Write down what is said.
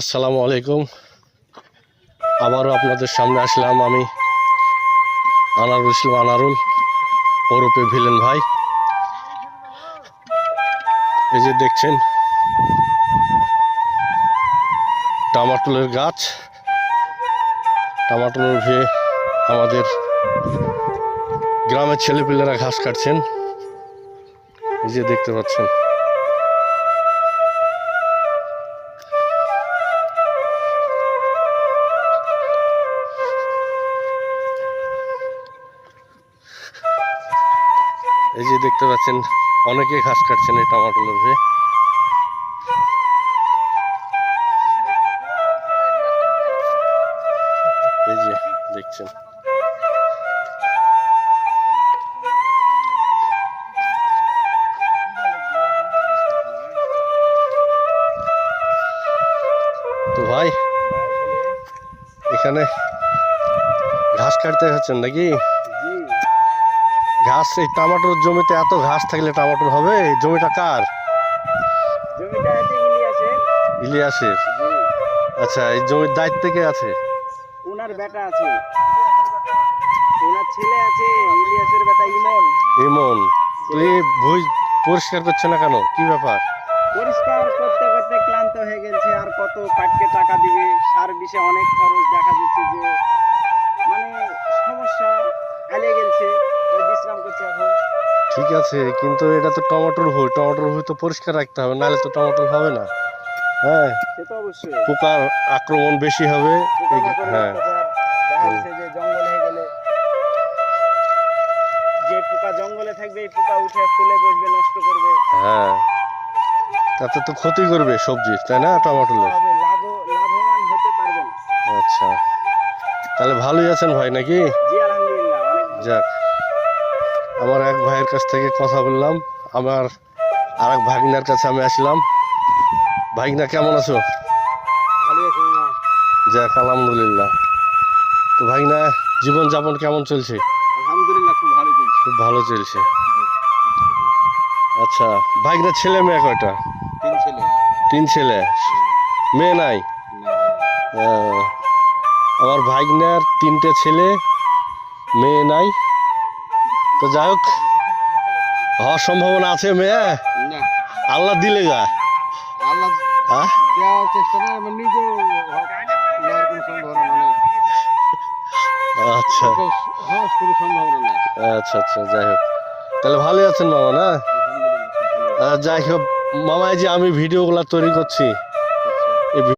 আসসালামু আলাইকুম। আবারও আপনাদের সামনে আসলাম আমি আনারুল ইসলাম আনারুল ওরফে ভিলেন ভাই। এই যে দেখছেন টমাটোলের গাছ, টমাটোলের ভেয়ে আমাদের গ্রামের ছেলেপিলেরা ঘাস কাটছেন। এই যে দেখতে পাচ্ছেন অনেকে ঘাস কাটছেন এই টমাটোলের ভেয়ে। এই যে দেখছেন তো ভাই, এখানে ঘাস কাটতে হচ্ছেন নাকি? ঘাস এই টমেটোর জমিতে এত ঘাস থাকলে টমেটো হবে? এই জমিটা কার? জমিটা আছে ইলিয়াসের। ইলিয়াসের? আচ্ছা, এই জমির দায়িত্বে কে আছে? ওনার বেটা আছে, ওনার ছেলে আছে, ইলিয়াসের বেটা ইমন। ইমন? তুই ভুই পরিষ্কার করছে না কেন, কি ব্যাপার? পরিষ্কার করতে করতে ক্লান্ত হয়ে গেছে, আর কত কাটকে টাকা দিবে, সার বিষে অনেক খরচ, দেখা যাচ্ছে যে মানে সমস্যা হারিয়ে গেছে, তাই বিশ্রাম করছে এখন। ঠিক আছে, কিন্তু এটা তো টমেটোর ভুই, টমেটোর ভুই তো পরিষ্কার রাখতে হবে, নাহলে তো টমেটো হবে না। হ্যাঁ, সে তো অবশ্যই পোকার আক্রমণ বেশি হবে। হ্যাঁ, দেখা যাচ্ছে যে জঙ্গল হয়ে গেলে যে পোকা জঙ্গলে থাকবে, এই পোকা উঠে ফুলে বসবে, নষ্ট করবে। হ্যাঁ, তাতে তো ক্ষতি করবে সবজির, তাই না? টমেটোলের লাভবান হতে পারবে না। আচ্ছা, তাহলে ভালোই আছেন ভাই নাকি? জি আলহামদুলিল্লাহ, অনেক ভালো। যাক, আমার এক ভাইয়ের কাছ থেকে কথা বললাম, আমার আর এক ভাগিনার কাছে আমি আসলাম। ভাগিনা কেমন আছো? ভালো আছি মা। যাক, আলহামদুলিল্লাহ। তো ভাগিনা, জীবনযাপন কেমন চলছে? আলহামদুলিল্লাহ, খুব ভালো চলছে। খুব ভালো চলছে। আচ্ছা, ভাগিনার ছেলে মেয়ে কয়টা? 3 ছেলে। 3 ছেলে? মেয়ে নাই? আহ, আমার ভাগিনার 3টে ছেলে, মেয়ে নাই। তো যাই হোক, হওয়ার সম্ভাবনা আছে মেয়ে? না, আল্লাহ দিলে যা। আল্লাহ হ্যাঁ, দেওয়ার চেষ্টা না, আমার নিজেও নেওয়ার কোনো সম্ভাবনা নেই। আচ্ছা হওয়ার কোনো সম্ভাবনা নেই। আচ্ছা আচ্ছা, যাই হোক, তাহলে ভালোই আছেন মামা না? আলহামদুলিল্লাহ, খুব ভালো। যাই হোক মামা, এই যে আমি ভিডিওগুলো তৈরি করছি,